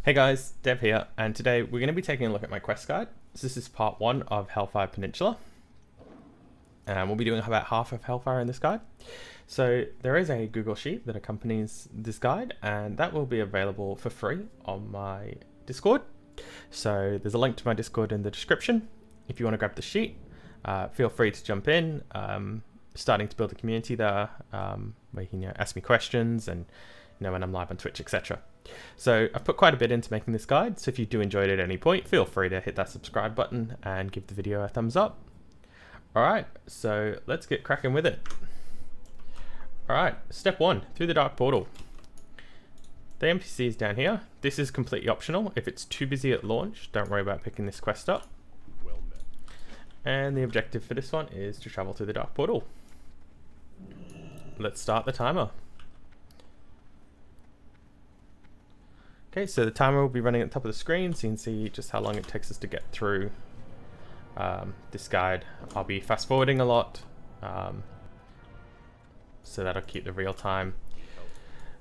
Hey guys, Dev here, and today we're going to be taking a look at my quest guide. So this is part 1 of Hellfire Peninsula, and we'll be doing about half of Hellfire in this guide. So there is a Google Sheet that accompanies this guide, and that will be available for free on my Discord. So there's a link to my Discord in the description. If you want to grab the sheet, feel free to jump in. Starting to build a community there, where you can ask me questions and when I'm live on Twitch, etc. So I've put quite a bit into making this guide, so if you do enjoy it at any point, feel free to hit that subscribe button and give the video a thumbs up. Alright, so let's get cracking with it. Alright, step 1, through the dark portal. The NPC is down here. This is completely optional. If it's too busy at launch, don't worry about picking this quest up. And the objective for this one is to travel through the dark portal. Let's start the timer. Okay, so the timer will be running at the top of the screen, so you can see just how long it takes us to get through this guide. I'll be fast forwarding a lot, so that'll keep the real time.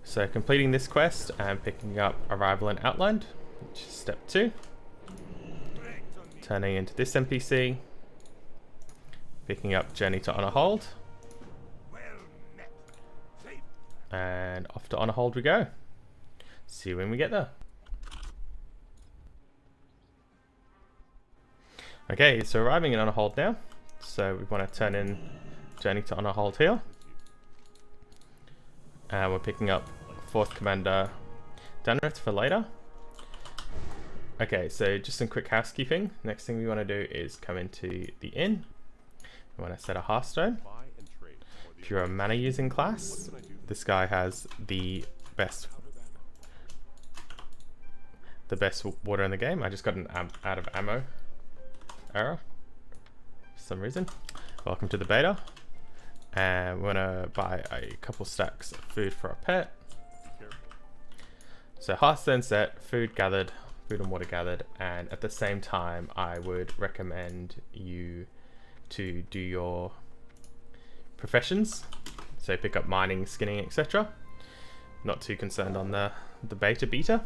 So completing this quest and picking up Arrival and Outland, which is step 2. Turning into this NPC, picking up Journey to Honor Hold, and off to Honor Hold we go. See you when we get there. Okay, so arriving in Honor Hold now. So we want to turn in Journey to Honor Hold here. And we're picking up 4th Commander Danrith for later. Okay, so just some quick housekeeping. Next thing we want to do is come into the inn. We want to set a Hearthstone. If you're a mana using class, this guy has the best water in the game. I just got an out of ammo error for some reason. Welcome to the beta. And we're gonna buy a couple stacks of food for our pet. So Hearthstone set, food gathered, food and water gathered, and at the same time I would recommend you to do your professions. So pick up mining, skinning, etc. Not too concerned on the beta.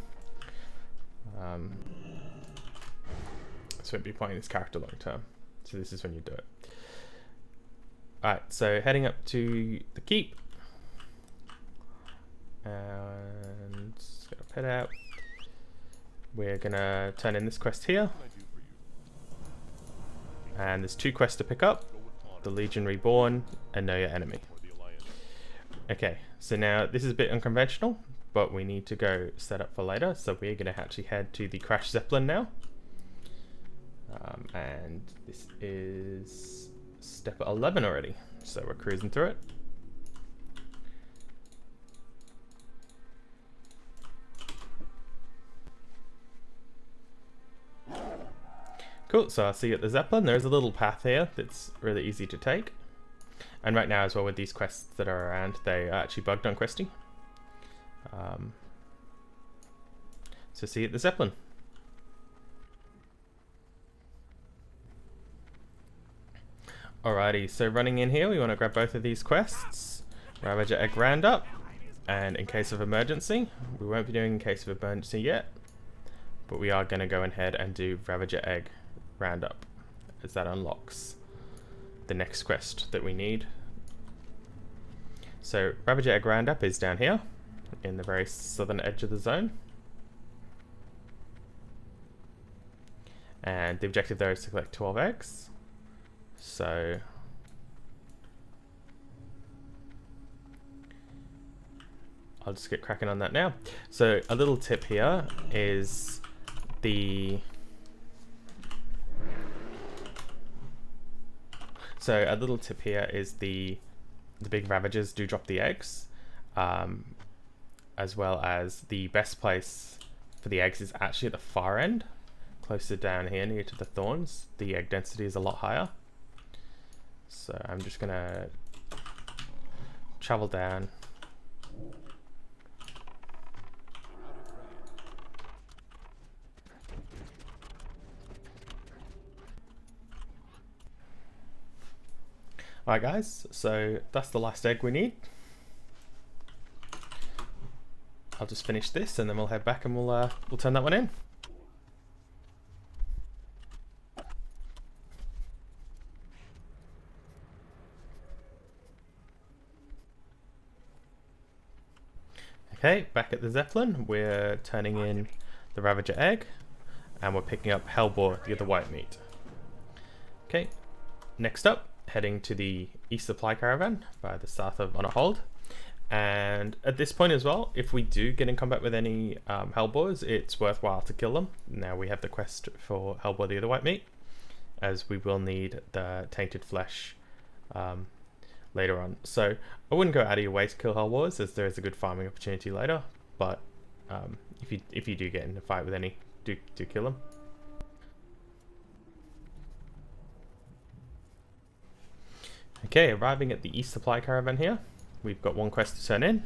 So won't be playing this character long term. So this is when you do it. Alright, so heading up to the keep. And just get our pet out. We're gonna turn in this quest here. And there's 2 quests to pick up. The Legion Reborn and Know Your Enemy. Okay, so now this is a bit unconventional, but we need to go set up for later, so we're going to actually head to the Crash Zeppelin now. And this is step 11 already, so we're cruising through it. Cool, so I'll see you at the Zeppelin. There's a little path here that's really easy to take. And right now as well with these quests that are around, they are actually bugged on Questy. So see you at the Zeppelin. Alrighty, so running in here, we want to grab both of these quests. Ravager Egg Roundup, and in case of emergency, we won't be doing in case of emergency yet, but we are going to go ahead and do Ravager Egg Roundup, as that unlocks the next quest that we need. So Ravager Egg Roundup is down here, in the very southern edge of the zone. And the objective there is to collect 12 eggs. So I'll just get cracking on that now. So a little tip here is the big Ravagers do drop the eggs, as well as the best place for the eggs is actually at the far end, closer down here near to the thorns. The egg density is a lot higher. So I'm just gonna travel down. Alright guys, so that's the last egg we need. I'll just finish this and then we'll head back and we'll turn that one in. Okay, back at the Zeppelin, we're turning in the Ravager egg, and we're picking up Hellboar, the other white meat. Okay, next up, heading to the East Supply Caravan by the south of On a Hold. And at this point as well, if we do get in combat with any Hellboars, it's worthwhile to kill them. Now we have the quest for Hellboar, the other white meat, as we will need the tainted flesh later on. So I wouldn't go out of your way to kill Hellboars, as there is a good farming opportunity later, but if you do get in a fight with any, do kill them. Okay, arriving at the East Supply Caravan here, we've got one quest to turn in,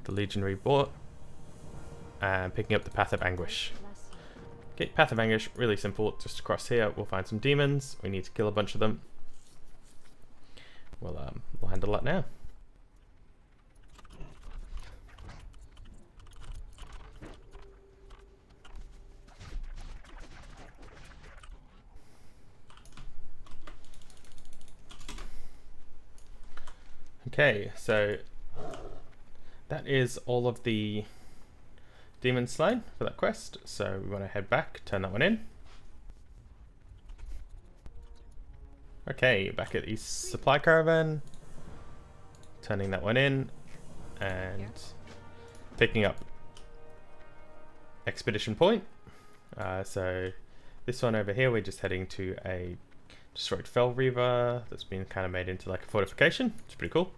the Legionary Bought, and picking up the Path of Anguish. Okay, Path of Anguish, really simple, just across here we'll find some demons, we need to kill a bunch of them. We'll handle that now. Okay, so that is all of the demons slain for that quest. So we want to head back, turn that one in. Okay, back at the East Supply Caravan, turning that one in, and picking up Expedition Point. So this one over here, we're just heading to a destroyed Fell Reaver that's been kind of made into like a fortification. It's pretty cool.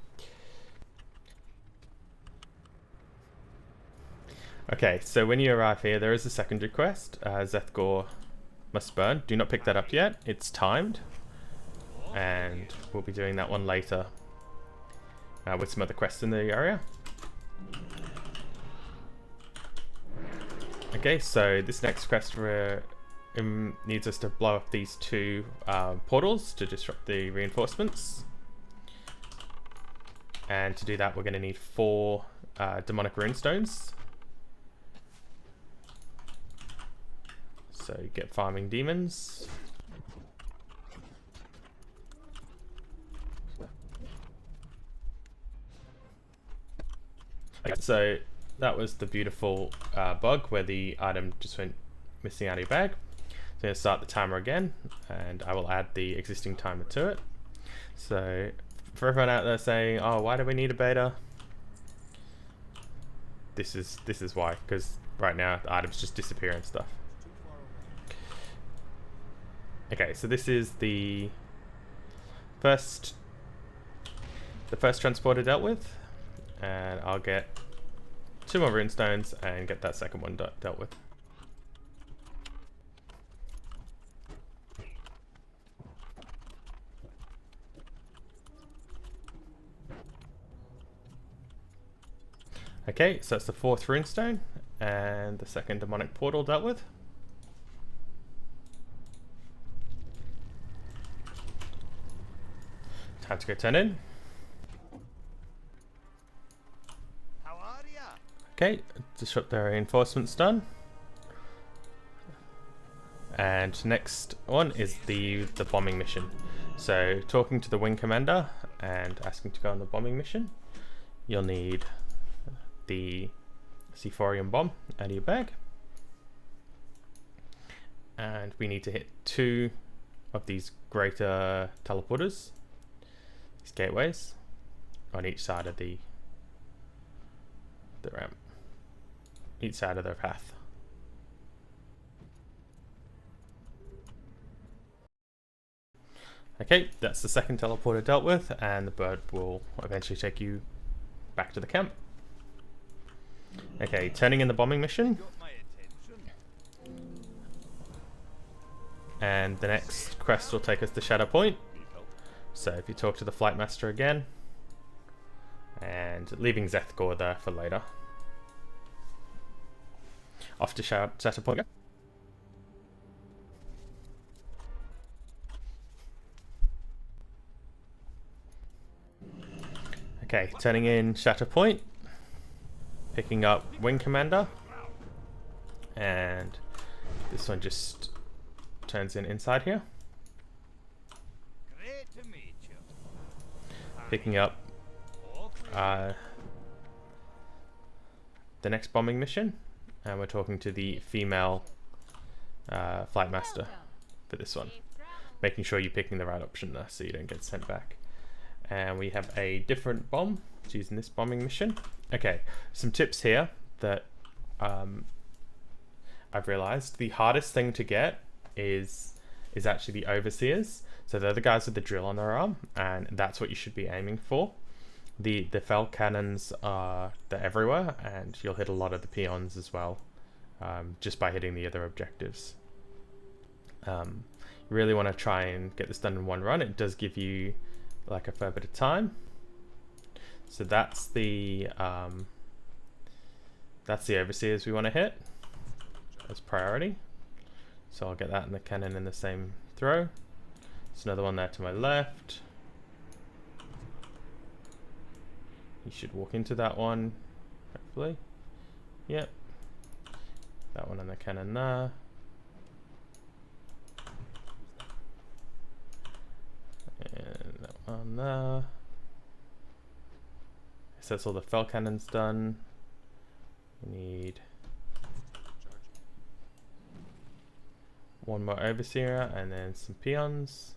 Okay, so when you arrive here, there is a secondary quest, Zethgor Must Burn. Do not pick that up yet, it's timed. And we'll be doing that one later with some other quests in the area. Okay, so this next quest needs us to blow up these two portals to disrupt the reinforcements. And to do that, we're going to need 4 demonic runestones. So get farming demons. Okay, so that was the beautiful bug where the item just went missing out of your bag. So I'm going to start the timer again, and I will add the existing timer to it. So for everyone out there saying, "Oh, why do we need a beta?" This is why, because right now the items just disappear and stuff. Okay, so this is the first transporter dealt with. And I'll get 2 more runestones and get that second one dealt with. Okay, so that's the 4th runestone and the second demonic portal dealt with. Time to go turn in. Okay, disrupt the reinforcements done. And next one is the bombing mission. So talking to the wing commander and asking to go on the bombing mission, you'll need the Sephorium bomb out of your bag. And we need to hit 2 of these greater teleporters, these gateways, on each side of the ramp. Each side of their path. Okay, that's the second teleporter dealt with, and the bird will eventually take you back to the camp. Okay, turning in the bombing mission. And the next quest will take us to Shadow Point. So if you talk to the Flight Master again, and leaving Zethgor there for later. Off to Shadow Point. Okay, turning in Shatter Point. picking up Wing Commander, and this one just turns in inside here. Picking up the next bombing mission, and we're talking to the female flight master for this one, making sure you're picking the right option there so you don't get sent back. And we have a different bomb to use in this bombing mission. Okay, some tips here that I've realized. The hardest thing to get is actually the overseers. So they're the guys with the drill on their arm, and that's what you should be aiming for. The fell cannons they're everywhere, and you'll hit a lot of the peons as well, just by hitting the other objectives. You really want to try and get this done in one run. It does give you like a fair bit of time. So that's the overseers we want to hit as priority. So I'll get that in the cannon in the same throw. There's another one there to my left. You should walk into that one, hopefully. Yep. That one on the cannon there. And that one there. So that's all the fell cannons done. We need one more overseer and then some peons.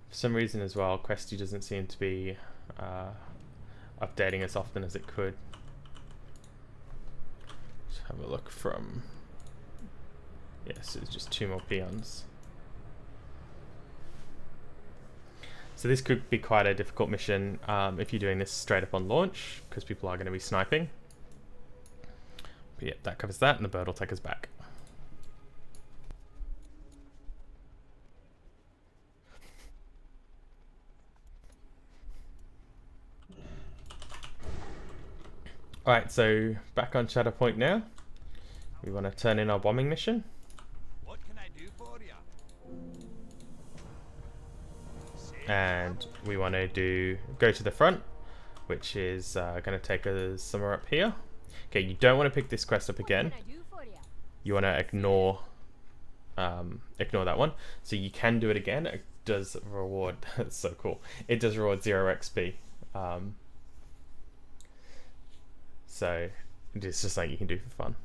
For some reason as well, Questy doesn't seem to be updating as often as it could. Let's have a look from... Yes, it's just 2 more peons. So this could be quite a difficult mission if you're doing this straight up on launch, because people are going to be sniping. But yeah, that covers that, and the bird will take us back. Alright, so back on Shadow Point now. We want to turn in our bombing mission. What can I do for you? And we want to go to the front, which is going to take us somewhere up here. Okay, you don't want to pick this quest up again. You want to ignore that one. So you can do it again. It does reward. That's so cool. It does reward 0 XP. So it's just something you can do for fun.